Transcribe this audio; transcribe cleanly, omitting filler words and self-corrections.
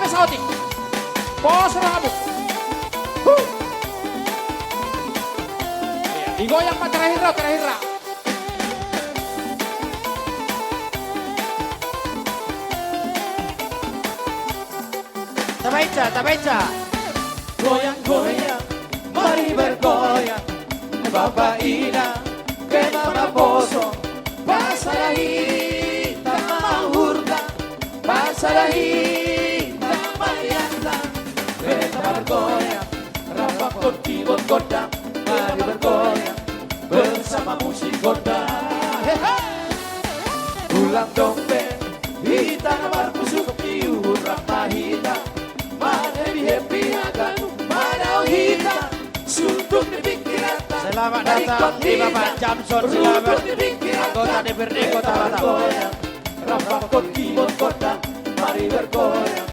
Saudi. Bos kamu. Digoyang Pak terakhir Ra. Tabeca. Goyang-goyang, mari bergoyang. Bapak Ina, ke Mama Poso. Pasarahita mahurga, pasarahita mayanda. Kita bergoyang, rapat kotibot godang. Mari bergoyang, bersama musik godang. Pulang dompet, hita nabar kusuk tiur rapahita. Happy akan mana hita suntuk di pikiran. Selamat datang di Bapak Jamson Silaban, anggota DPRD Kota Batam. Rapat kota, mari bergoyang.